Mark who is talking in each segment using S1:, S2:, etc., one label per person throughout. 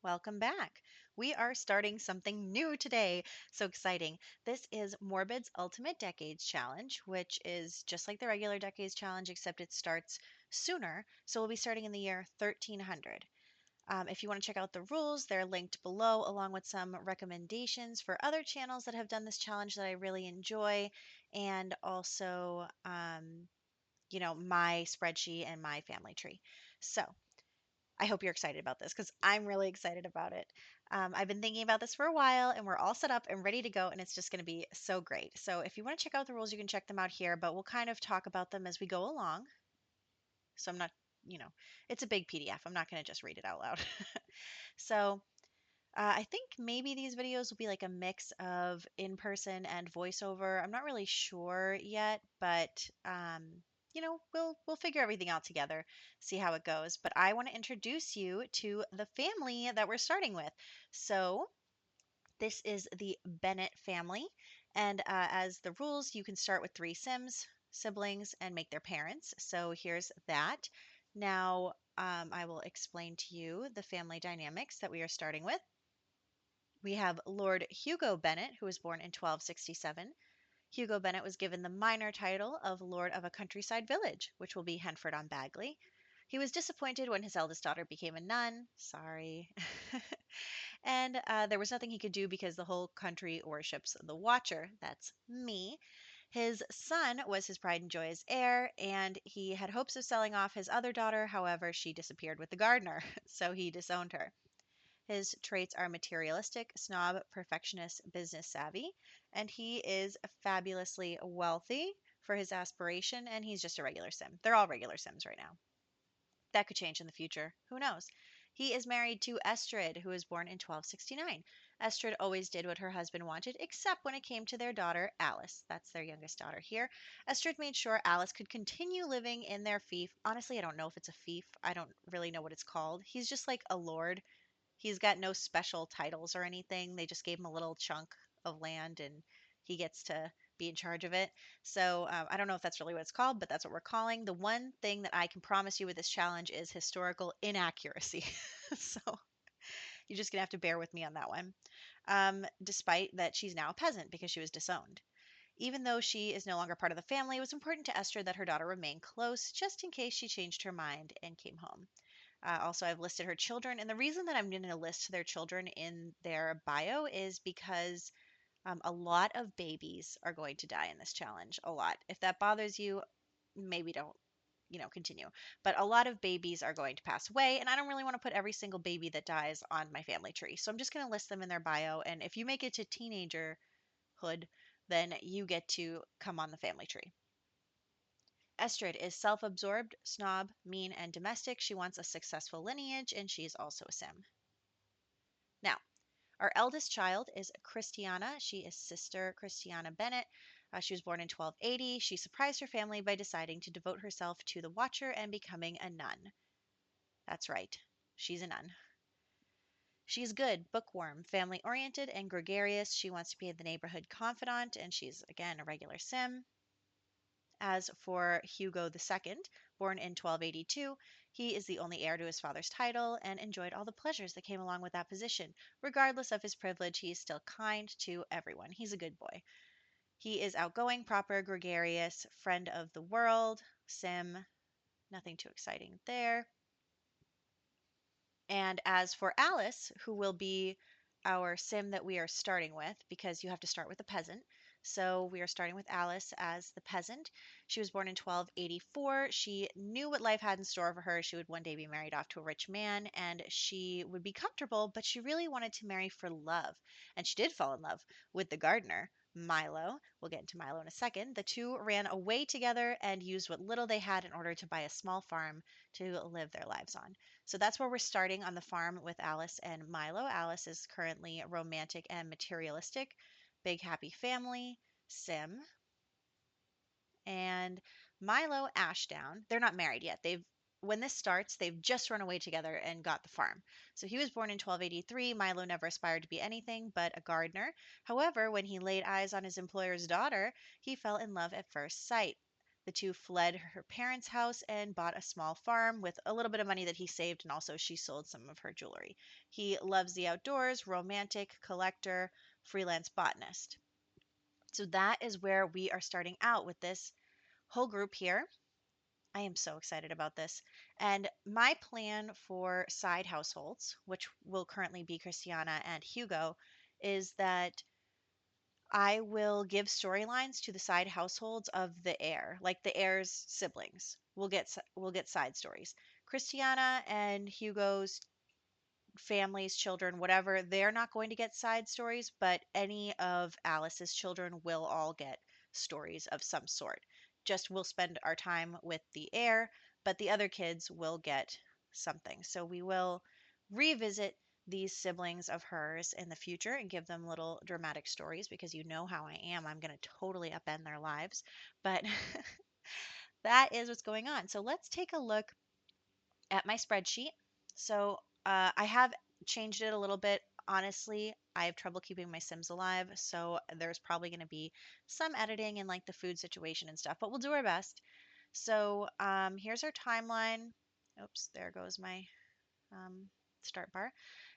S1: welcome back. We are starting something new today. So exciting. This is Morbid's Ultimate Decades Challenge, which is just like the regular Decades Challenge, except it starts sooner. So we'll be starting in the year 1300. If you want to check out the rules, they're linked below, along with some recommendations for other channels that have done this challenge that I really enjoy, and also, my spreadsheet and my family tree. So, I hope you're excited about this because I'm really excited about it. I've been thinking about this for a while and we're all set up and ready to go, and it's just going to be so great. So, if you want to check out the rules, you can check them out here, but we'll kind of talk about them as we go along. So, I'm not, you know, it's a big PDF. I'm not going to just read it out loud. So, I think maybe these videos will be like a mix of in person and voiceover. I'm not really sure yet, but we'll figure everything out together, see how it goes. But I want to introduce you to the family that we're starting with. So this is the Bennett family, and as the rules, you can start with three siblings, and make their parents. So here's that. Now I will explain to you the family dynamics that we are starting with. We have Lord Hugo Bennet, who was born in 1267. Hugo Bennet was given the minor title of Lord of a countryside village, which will be Henford on Bagley. He was disappointed when his eldest daughter became a nun. Sorry. And there was nothing he could do because the whole country worships the Watcher. That's me. His son was his pride and joy as heir, and he had hopes of selling off his other daughter. However, she disappeared with the gardener, so he disowned her. His traits are materialistic, snob, perfectionist, business savvy, and he is fabulously wealthy for his aspiration, and he's just a regular sim. They're all regular sims right now. That could change in the future. Who knows? He is married to Estrid, who was born in 1269. Estrid always did what her husband wanted, except when it came to their daughter, Alice. That's their youngest daughter here. Estrid made sure Alice could continue living in their fief. Honestly, I don't know if it's a fief. I don't really know what it's called. He's just like a lord. He's got no special titles or anything. They just gave him a little chunk of land and he gets to be in charge of it. So I don't know if that's really what it's called, but that's what we're calling. The one thing that I can promise you with this challenge is historical inaccuracy. So you're just going to have to bear with me on that one. Despite that she's now a peasant because she was disowned. Even though she is no longer part of the family, it was important to Esther that her daughter remain close just in case she changed her mind and came home. Also, I've listed her children, and the reason that I'm going to list their children in their bio is because a lot of babies are going to die in this challenge. A lot. If that bothers you, maybe don't, continue. But a lot of babies are going to pass away, and I don't really want to put every single baby that dies on my family tree. So I'm just going to list them in their bio, and if you make it to teenagerhood, then you get to come on the family tree. Estrid is self absorbed, snob, mean, and domestic. She wants a successful lineage, and she's also a sim. Now, our eldest child is Christiana. She is Sister Christiana Bennet. She was born in 1280. She surprised her family by deciding to devote herself to the Watcher and becoming a nun. That's right, she's a nun. She's good, bookworm, family oriented, and gregarious. She wants to be the neighborhood confidant, and she's, again, a regular sim. As for Hugo II, born in 1282, he is the only heir to his father's title and enjoyed all the pleasures that came along with that position. Regardless of his privilege, he is still kind to everyone. He's a good boy. He is outgoing, proper, gregarious, friend of the world, sim. Nothing too exciting there. And as for Alice, who will be our sim that we are starting with, because you have to start with a peasant. So we are starting with Alice as the peasant. She was born in 1284. She knew what life had in store for her. She would one day be married off to a rich man and she would be comfortable, but she really wanted to marry for love. And she did fall in love with the gardener, Milo. We'll get into Milo in a second. The two ran away together and used what little they had in order to buy a small farm to live their lives on. So that's where we're starting on the farm with Alice and Milo. Alice is currently romantic and materialistic, big happy family, sim. And Milo Ashdown, they're not married yet. When this starts, they've just run away together and got the farm. So he was born in 1283. Milo never aspired to be anything but a gardener. However, when he laid eyes on his employer's daughter, he fell in love at first sight. The two fled her parents' house and bought a small farm with a little bit of money that he saved, and also she sold some of her jewelry. He loves the outdoors, romantic, collector, freelance botanist. So that is where we are starting out with this whole group here. I am so excited about this. And my plan for side households, which will currently be Christiana and Hugo, is that I will give storylines to the side households of the heir, like the heir's siblings. We'll get side stories. Christiana and Hugo's families, children, whatever, they're not going to get side stories, but any of Alice's children will all get stories of some sort. Just we'll spend our time with the heir, but the other kids will get something. So we will revisit these siblings of hers in the future and give them little dramatic stories because you know how I am. I'm going to totally upend their lives. But that is what's going on. So let's take a look at my spreadsheet. So I have changed it a little bit. Honestly, I have trouble keeping my Sims alive, so there's probably going to be some editing in like the food situation and stuff, but we'll do our best. So here's our timeline. Oops, there goes my um, start bar.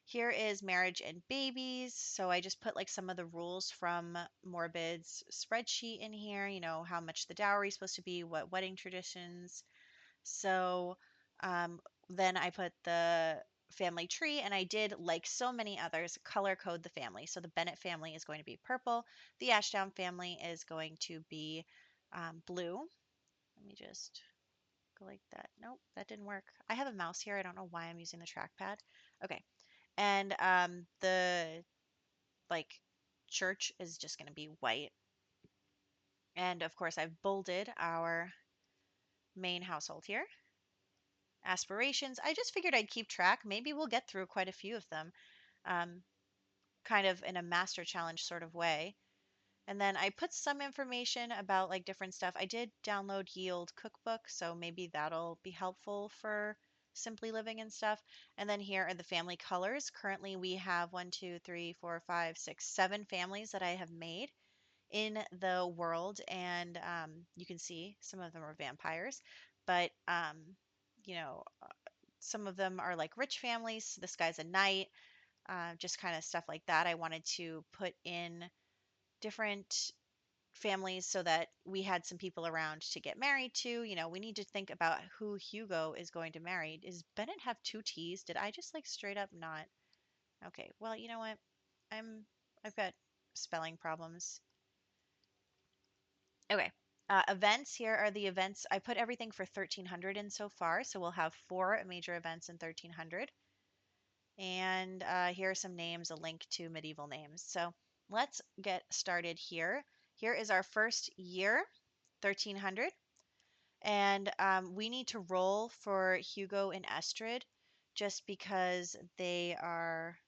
S1: Here is marriage and babies. So I just put like some of the rules from Morbid's spreadsheet in here. You know, how much the dowry is supposed to be, what wedding traditions, so then I put the family tree, and I did, like so many others, color code the family. So the Bennett family is going to be purple. The Ashdown family is going to be blue. Let me just go like that. Nope, that didn't work. I have a mouse here. I don't know why I'm using the trackpad. Okay. And the like church is just going to be white. And of course, I've bolded our main household here. Aspirations. I just figured I'd keep track. Maybe we'll get through quite a few of them, um, kind of in a master challenge sort of way. And then I put some information about like different stuff. I did download Yield Cookbook, so maybe that'll be helpful for simply living and stuff. And then here are the family colors. Currently, we have 7 families that I have made in the world, and you can see some of them are vampires, but you know, some of them are like rich families. This guy's a knight, just kind of stuff like that. I wanted to put in different families so that we had some people around to get married to. You know, we need to think about who Hugo is going to marry. Does Bennett have two T's? Did I just like straight up not? Okay, well, you know what? I'm I've got spelling problems. Okay. Events, here are the events. I put everything for 1300 in so far, so we'll have 4 major events in 1300. And here are some names, a link to medieval names. So let's get started here. Here is our first year, 1300. And we need to roll for Hugo and Estrid just because they are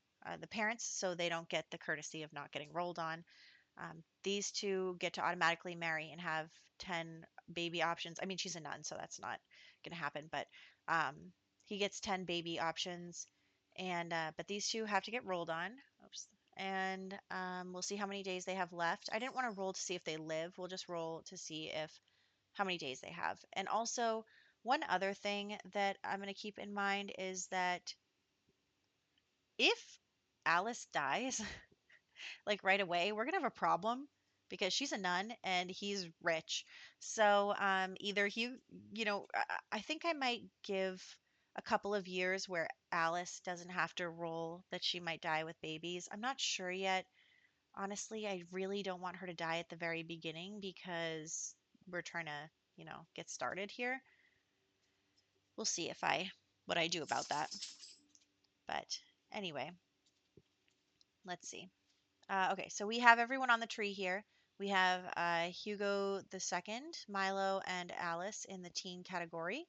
S1: the parents, so they don't get the courtesy of not getting rolled on. These two get to automatically marry and have 10 baby options. I mean, she's a nun, so that's not going to happen, but um, he gets 10 baby options. And but these two have to get rolled on. Oops. And we'll see how many days they have left. I didn't want to roll to see if they live. We'll just roll to see if how many days they have. And also, one other thing that I'm going to keep in mind is that if Alice dies, like right away, we're gonna have a problem because she's a nun and he's rich. So either I think I might give a couple of years where Alice doesn't have to roll that she might die with babies. I'm not sure yet. Honestly, I really don't want her to die at the very beginning because we're trying to, get started here. We'll see if I what I do about that. But anyway, let's see. Okay, so we have everyone on the tree here. We have Hugo the second, Milo, and Alice in the teen category.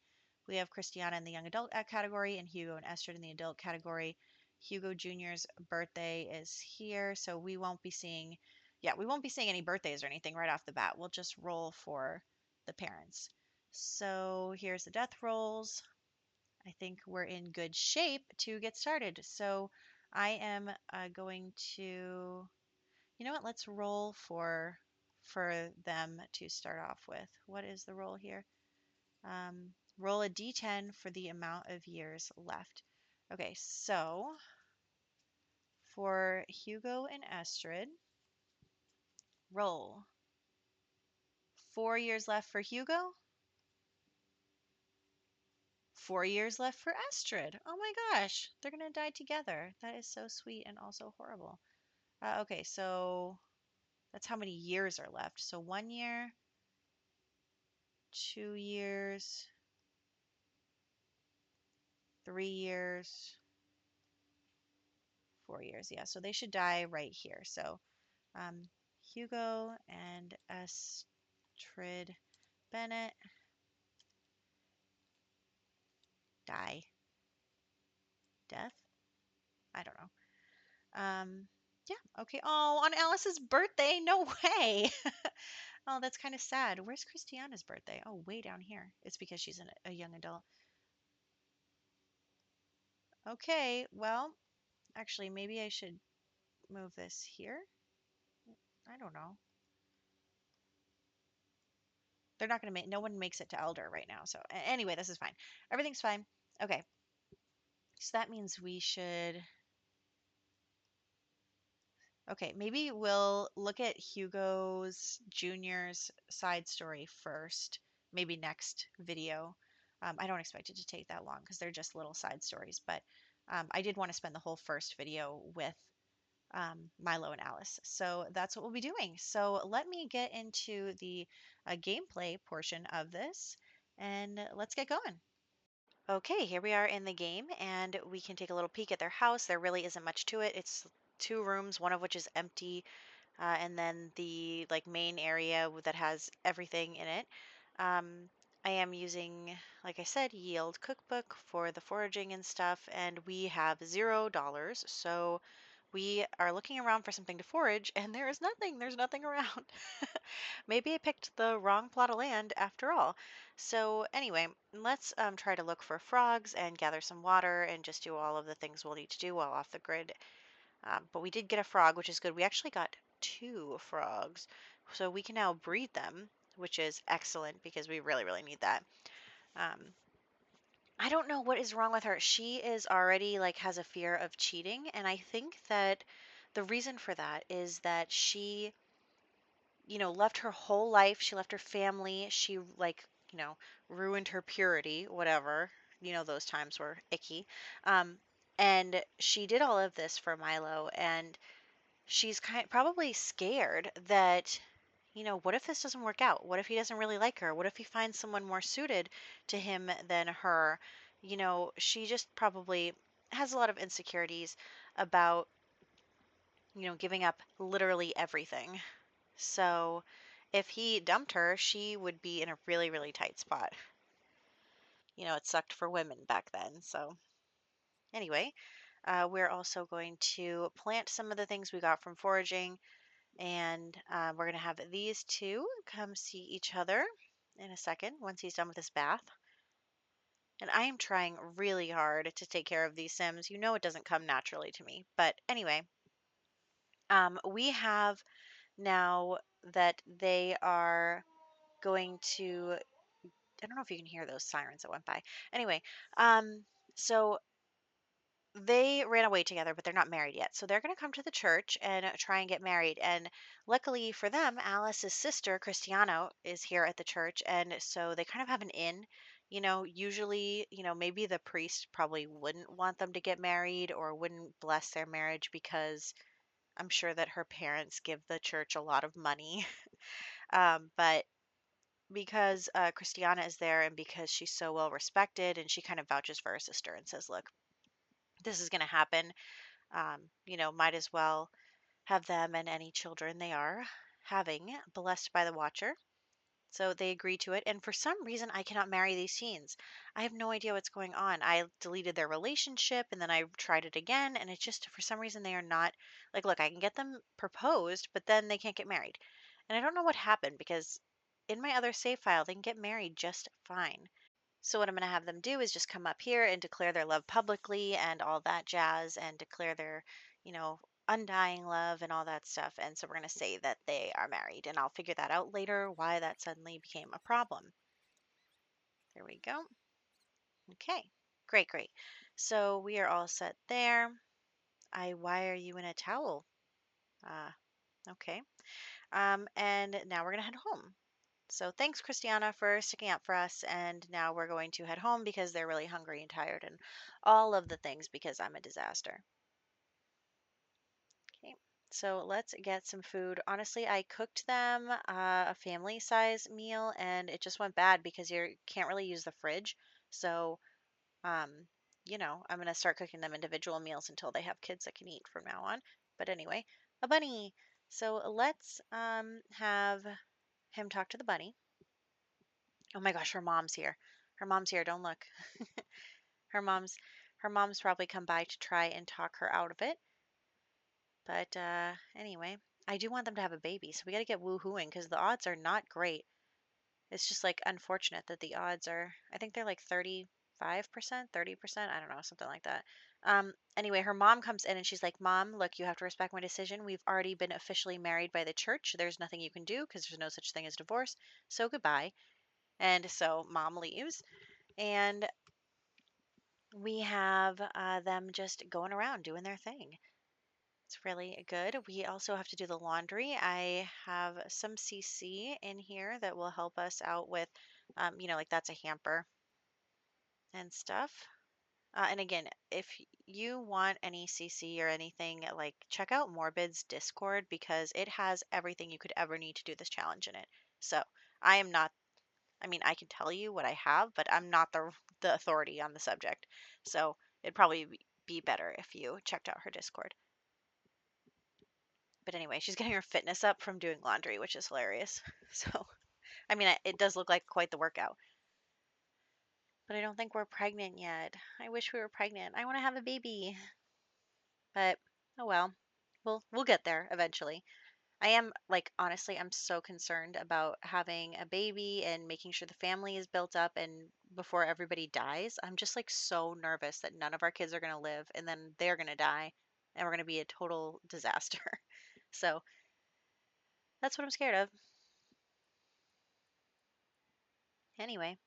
S1: We have Christiana in the young adult category, and Hugo and Esther in the adult category. Hugo Jr.'s birthday is here, so we won't be seeing any birthdays or anything right off the bat. We'll just roll for the parents. So here's the death rolls. I think we're in good shape to get started. So I am going to, you know what? Let's roll for for them to start off with. What is the roll here? Roll a d10 for the amount of years left. Okay, so for Hugo and Estrid, roll. 4 years left for Hugo. 4 years left for Estrid. Oh my gosh, they're gonna die together. That is so sweet and also horrible. Okay, so that's how many years are left. So 1 year, 2 years, 3 years, 4 years. Yeah, so they should die right here. So um, Hugo and Estrid Bennett die. Death? I don't know. Yeah, okay. Oh, on Alice's birthday? No way. Oh, that's kind of sad. Where's Christiana's birthday? Oh, way down here. It's because she's a young adult. Okay, well, actually, maybe I should move this here. I don't know. They're not going to make, no one makes it to Elder right now. So, anyway, this is fine. Everything's fine. Okay, so that means we should. Okay, maybe we'll look at Hugo's Junior's side story first, maybe next video. I don't expect it to take that long because they're just little side stories, but I did want to spend the whole first video with Milo and Alice. So that's what we'll be doing. So let me get into the gameplay portion of this and let's get going. Okay, here we are in the game, and we can take a little peek at their house. There really isn't much to it. It's 2 rooms, one of which is empty, and then the like main area that has everything in it. Um, I am using, like I said, Yield Cookbook for the foraging and stuff, and we have $0, so we are looking around for something to forage, and there is nothing. There's nothing around. Maybe I picked the wrong plot of land after all. So anyway, let's try to look for frogs and gather some water and just do all of the things we'll need to do while off the grid. But we did get a frog, which is good. We actually got 2 frogs, so we can now breed them, which is excellent because we really, really need that. Um, I don't know what is wrong with her. She is already like has a fear of cheating, and I think that the reason for that is that she, left her whole life. She left her family. She like, ruined her purity, whatever. Those times were icky. Um, and she did all of this for Milo, and she's probably scared that, what if this doesn't work out? What if he doesn't really like her? What if he finds someone more suited to him than her? She just probably has a lot of insecurities about, giving up literally everything. So if he dumped her, she would be in a really, really tight spot. It sucked for women back then. So anyway, we're also going to plant some of the things we got from foraging. And we're going to have these two come see each other in a second once he's done with his bath. And I am trying really hard to take care of these Sims. It doesn't come naturally to me. But anyway, we have now that they are going to, I don't know if you can hear those sirens that went by. Anyway, so they ran away together, but they're not married yet. So they're going to come to the church and try and get married. And luckily for them, Alice's sister, Cristiano, is here at the church. And so they kind of have an in. Usually, maybe the priest probably wouldn't want them to get married or wouldn't bless their marriage because I'm sure that her parents give the church a lot of money. But because Christiana is there and because she's so well respected and she kind of vouches for her sister and says, look, this is going to happen. Might as well have them and any children they are having blessed by the Watcher. So they agree to it. And for some reason, I cannot marry these teens. I have no idea what's going on. I deleted their relationship and then I tried it again. And it's just for some reason, they are not like, look, I can get them proposed, but then they can't get married. And I don't know what happened because in my other save file, they can get married just fine. So what I'm going to have them do is just come up here and declare their love publicly and all that jazz and declare their, you know, undying love and all that stuff. And so we're going to say that they are married, and I'll figure that out later why that suddenly became a problem. There we go. Okay, great, great. So we are all set there. Why are you in a towel? Uh, okay. And now we're going to head home. So thanks, Christiana, for sticking up for us. And now we're going to head home because they're really hungry and tired and all of the things because I'm a disaster. Okay. So let's get some food. Honestly, I cooked them a family size meal and it just went bad because you can't really use the fridge. So, um, I'm going to start cooking them individual meals until they have kids that can eat from now on. But anyway, a bunny. So let's have him talk to the bunny. Oh my gosh, her mom's here. Her mom's here. Don't look. Her mom's her mom's probably come by to try and talk her out of it. But anyway, I do want them to have a baby, so we got to get woohooing because the odds are not great. It's just like unfortunate that the odds are. I think they're like 35%, 30%. I don't know, something like that. Anyway, her mom comes in and she's like, "Mom, look, you have to respect my decision. We've already been officially married by the church. There's nothing you can do because there's no such thing as divorce. So goodbye." And so mom leaves, and we have them just going around doing their thing. It's really good. We also have to do the laundry. I have some CC in here that will help us out with, like that's a hamper and stuff. And again, if you want any CC or anything, like check out Morbid's Discord because it has everything you could ever need to do this challenge in it. So I am not, I mean, I can tell you what I have, but I'm not the authority on the subject. So it'd probably be better if you checked out her Discord. But anyway, she's getting her fitness up from doing laundry, which is hilarious. So, I mean, it does look like quite the workout. But I don't think we're pregnant yet. I wish we were pregnant. I want to have a baby. But oh well. We'll get there eventually. I am like honestly, I'm so concerned about having a baby and making sure the family is built up and before everybody dies. I'm just like so nervous that none of our kids are going to live and then they're going to die and we're going to be a total disaster. So, that's what I'm scared of. Anyway,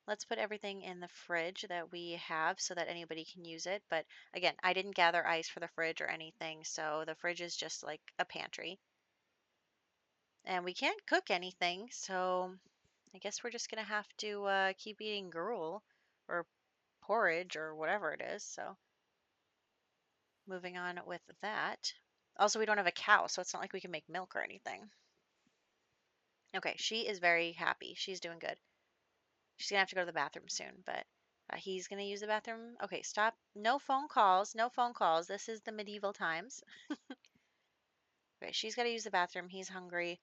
S1: let's put everything in the fridge that we have so that anybody can use it. But again, I didn't gather ice for the fridge or anything, so the fridge is just like a pantry. And we can't cook anything, so I guess we're just gonna have to keep eating gruel or porridge or whatever it is. So moving on with that. Also, we don't have a cow, so it's not like we can make milk or anything. Okay, she is very happy. She's doing good. She's gonna have to go to the bathroom soon, but he's gonna use the bathroom. Okay, stop. No phone calls. No phone calls. This is the medieval times. Okay, she's gotta use the bathroom. He's hungry.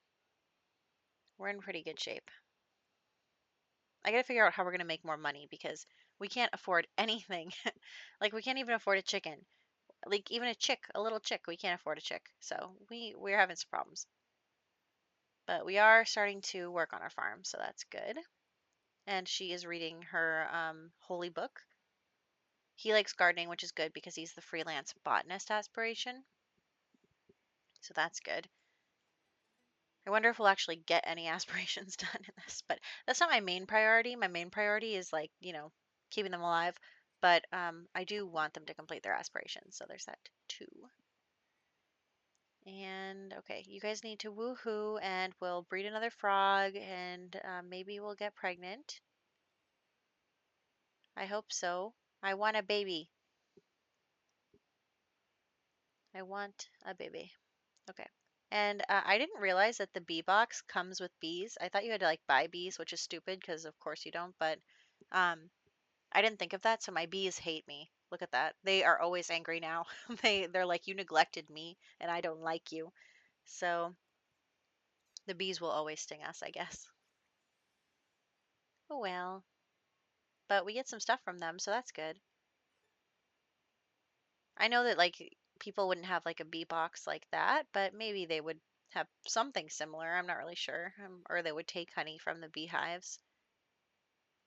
S1: We're in pretty good shape. I gotta figure out how we're gonna make more money because we can't afford anything. Like we can't even afford a chicken. Like even a chick, a little chick, we can't afford a chick. So we're having some problems. But we are starting to work on our farm, so that's good. And she is reading her holy book. He likes gardening, which is good because he's the freelance botanist aspiration. So that's good. I wonder if we'll actually get any aspirations done in this, but that's not my main priority. My main priority is like, keeping them alive. But I do want them to complete their aspirations. So there's that too. And okay, you guys need to woohoo and we'll breed another frog and maybe we'll get pregnant. I hope so. I want a baby. I want a baby. Okay. And I didn't realize that the bee box comes with bees. I thought you had to like buy bees, which is stupid because of course you don't. But um, I didn't think of that. So my bees hate me. Look at that. They are always angry now. They're like you neglected me and I don't like you. So the bees will always sting us, I guess. Oh well. But we get some stuff from them, so that's good. I know that like people wouldn't have like a bee box like that, but maybe they would have something similar. I'm not really sure. Or they would take honey from the beehives.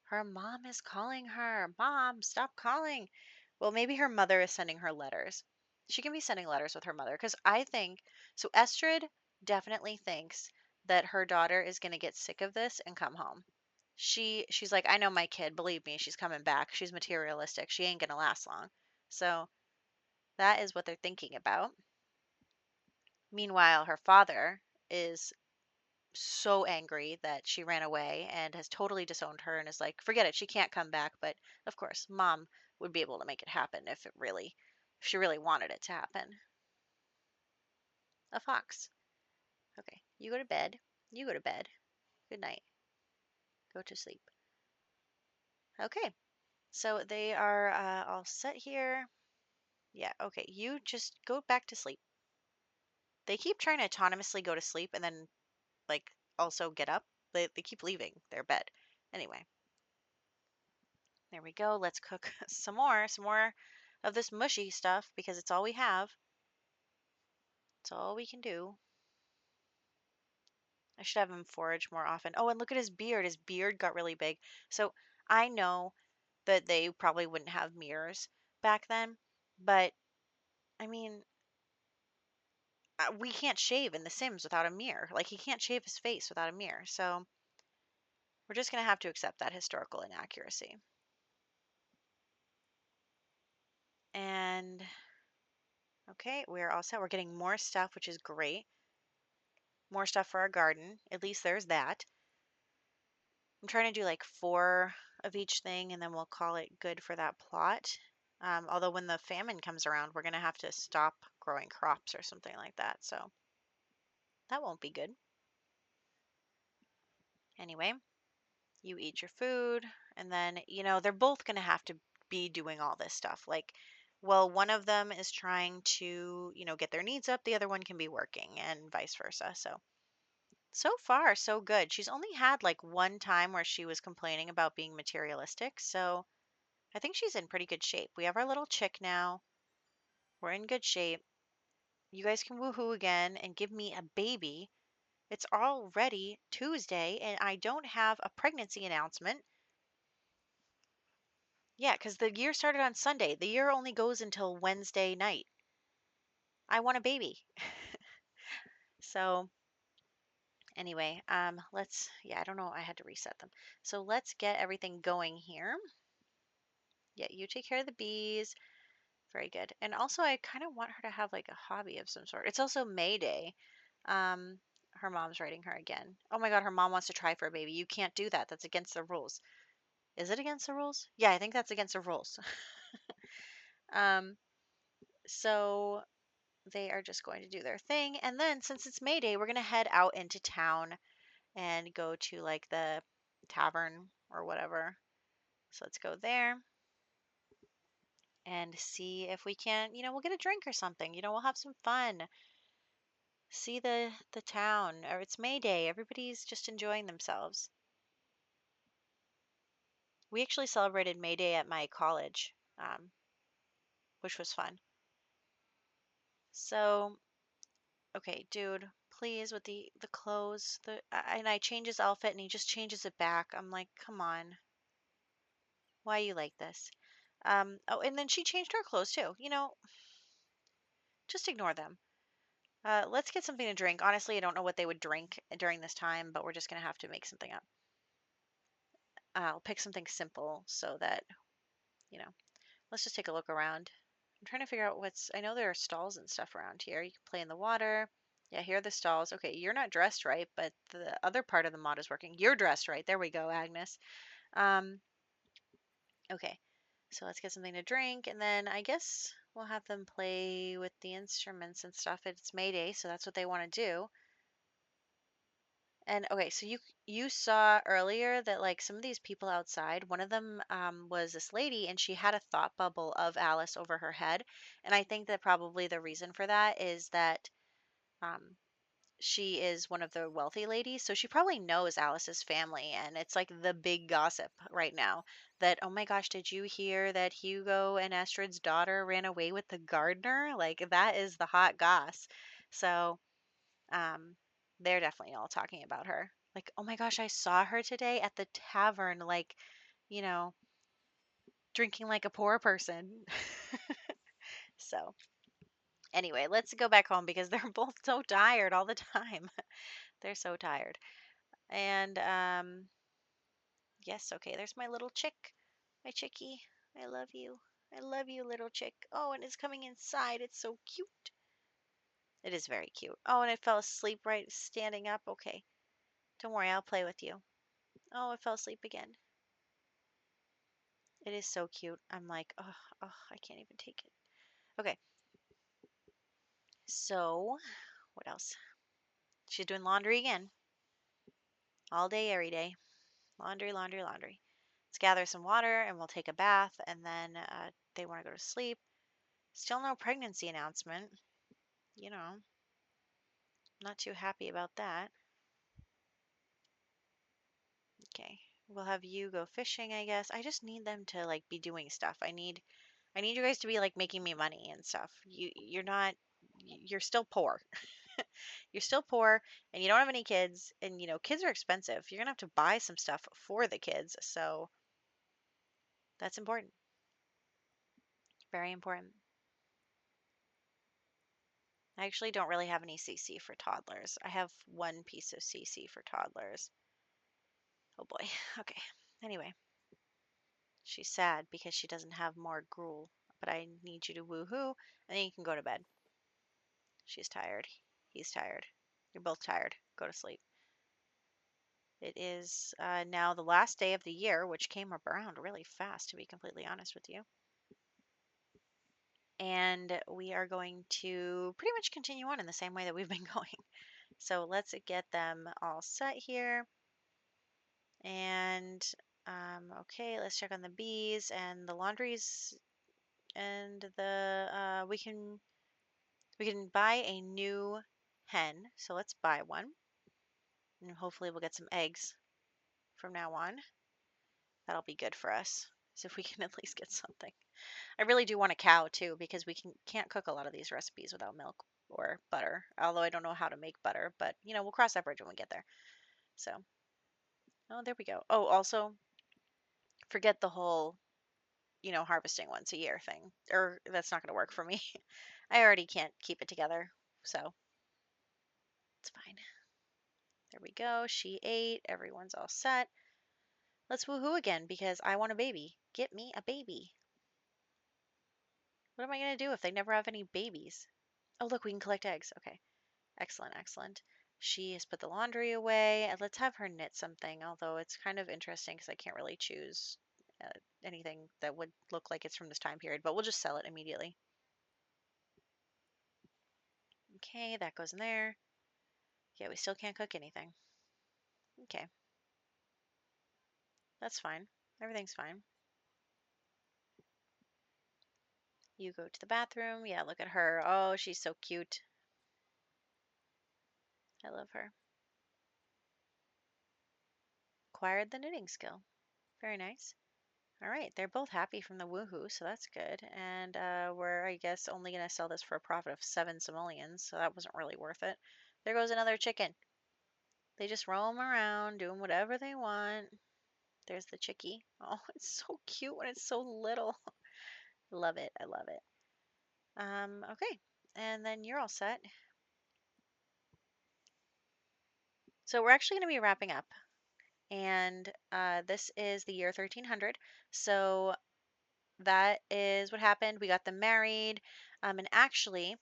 S1: Her mom is calling her. Mom, stop calling. Well, maybe her mother is sending her letters. She can be sending letters with her mother because I think so. Estrid definitely thinks that her daughter is going to get sick of this and come home. She's like, I know my kid. Believe me, she's coming back. She's materialistic. She ain't going to last long. So that is what they're thinking about. Meanwhile, her father is so angry that she ran away and has totally disowned her and is like, forget it, she can't come back. But of course, mom would be able to make it happen if she really wanted it to happen. A fox. Okay, you go to bed. You go to bed. Good night. Go to sleep. Okay, so they are all set here. Yeah, okay, you just go back to sleep. They keep trying to autonomously go to sleep and then, like, also get up. They keep leaving their bed. Anyway, there we go. Let's cook some more of this mushy stuff because it's all we have. It's all we can do. I should have him forage more often. Oh, and look at his beard. His beard got really big. So I know that they probably wouldn't have mirrors back then, but I mean, we can't shave in The Sims without a mirror. Like, he can't shave his face without a mirror. So we're just going to have to accept that historical inaccuracy. And okay, we're all set. We're getting more stuff, which is great. More stuff for our garden. At least there's that. I'm trying to do like 4 of each thing and then we'll call it good for that plot. Although when the famine comes around, we're going to have to stop growing crops or something like that. So that won't be good. Anyway, you eat your food and then, they're both going to have to be doing all this stuff. Like, well, one of them is trying to, get their needs up. The other one can be working and vice versa. So far, so good. She's only had like one time where she was complaining about being materialistic. So I think she's in pretty good shape. We have our little chick now. We're in good shape. You guys can woohoo again and give me a baby. It's already Tuesday and I don't have a pregnancy announcement. Yeah, because the year started on Sunday. The year only goes until Wednesday night. I want a baby. So anyway, yeah, I don't know. I had to reset them. So let's get everything going here. Yeah, you take care of the bees. Very good. And also, I kind of want her to have like a hobby of some sort. It's also May Day. Her mom's writing her again. Oh my God, her mom wants to try for a baby. You can't do that. That's against the rules. Is it against the rules? Yeah, I think that's against the rules. um, so they are just going to do their thing. And then since it's May Day, we're going to head out into town and go to like the tavern or whatever. So let's go there and see if we can, we'll get a drink or something. We'll have some fun. See the town. Or it's May Day. Everybody's just enjoying themselves. We actually celebrated May Day at my college, which was fun. So, okay, dude, please with the clothes. And I change his outfit and he just changes it back. I'm like, come on, why you like this? Oh, and then she changed her clothes too. Just ignore them. Let's get something to drink. Honestly, I don't know what they would drink during this time, but we're just gonna have to make something up. I'll pick something simple so that you know. Let's just take a look around. I'm trying to figure out I know there are stalls and stuff around here. You can play in the water. Yeah, here are the stalls. Okay, you're not dressed right, but the other part of the mod is working. You're dressed right. There we go, Agnes. Um, okay, so let's get something to drink, and then I guess we'll have them play with the instruments and stuff. It's May Day, so that's what they want to do. And okay, so you saw earlier that like some of these people outside, one of them was this lady and she had a thought bubble of Alice over her head. And I think that probably the reason for that is that um, she is one of the wealthy ladies. So she probably knows Alice's family. And it's like the big gossip right now that, oh my gosh, did you hear that Hugo and Estrid's daughter ran away with the gardener? Like that is the hot goss. So um, they're definitely all talking about her. Like, oh my gosh, I saw her today at the tavern, like, you know, drinking like a poor person. So, Anyway, let's go back home because they're both so tired all the time. They're so tired. And yes, okay, there's my little chick. My chickie. I love you. I love you, little chick. Oh, and it's coming inside. It's so cute. It is very cute. Oh, and it fell asleep right standing up. Okay. Don't worry, I'll play with you. Oh, it fell asleep again. It is so cute. I'm like, oh, oh, I can't even take it. Okay. So, what else? She's doing laundry again. All day, every day. Laundry, laundry, laundry. Let's gather some water and we'll take a bath and then they want to go to sleep. Still no pregnancy announcement. You know, not too happy about that. Okay. We'll have you go fishing, I guess. I just need them to like be doing stuff. I need you guys to be like making me money and stuff. You're not you're still poor. You're still poor and you don't have any kids and kids are expensive. You're going to have to buy some stuff for the kids. So that's important. Very important. I actually don't really have any CC for toddlers. I have one piece of CC for toddlers. Oh boy. Okay. Anyway, she's sad because she doesn't have more gruel, but I need you to woohoo and then you can go to bed. She's tired. He's tired. You're both tired. Go to sleep. It is now the last day of the year, which came around really fast, to be completely honest with you. And we are going to pretty much continue on in the same way that we've been going. So let's get them all set here. And okay, let's check on the bees and the laundries and the we can buy a new hen. So let's buy one. And hopefully we'll get some eggs from now on. That'll be good for us. So if we can at least get something. I really do want a cow too because we can't cook a lot of these recipes without milk or butter. Although I don't know how to make butter, but we'll cross that bridge when we get there. So, oh, there we go. Oh, also forget the whole, harvesting once a year thing. Or that's not going to work for me. I already can't keep it together. So, it's fine. There we go. She ate. Everyone's all set. Let's woohoo again because I want a baby. Get me a baby. What am I going to do if they never have any babies? Oh, look, we can collect eggs. Okay. Excellent, excellent. She has put the laundry away. And let's have her knit something, although it's kind of interesting because I can't really choose anything that would look like it's from this time period, but we'll just sell it immediately. Okay, that goes in there. Yeah, we still can't cook anything. Okay, that's fine. Everything's fine. You go to the bathroom. Yeah, look at her. Oh, she's so cute. I love her. Acquired the knitting skill. Very nice. All right, they're both happy from the woohoo, so that's good. And we're, I guess, only going to sell this for a profit of 7 simoleons, so that wasn't really worth it. There goes another chicken. They just roam around doing whatever they want. There's the chickie. Oh, it's so cute when it's so little. Love it. I love it. Okay, and then you're all set. So we're actually going to be wrapping up, and this is the year 1300. So that is what happened. We got them married. And actually,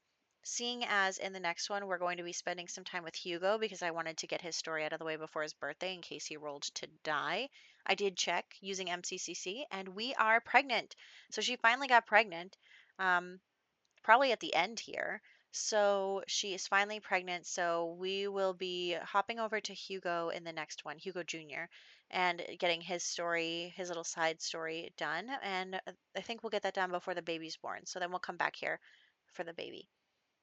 S1: seeing as in the next one, we're going to be spending some time with Hugo because I wanted to get his story out of the way before his birthday in case he rolled to die. I did check using MCCC and we are pregnant. So she finally got pregnant. Probably at the end here. So she is finally pregnant. So we will be hopping over to Hugo in the next one, Hugo Jr., and getting his story, his little side story done. And I think we'll get that done before the baby's born. So then we'll come back here for the baby.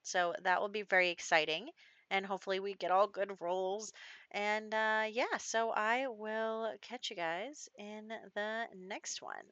S1: So that will be very exciting. And hopefully we get all good rolls. And yeah, so I will catch you guys in the next one.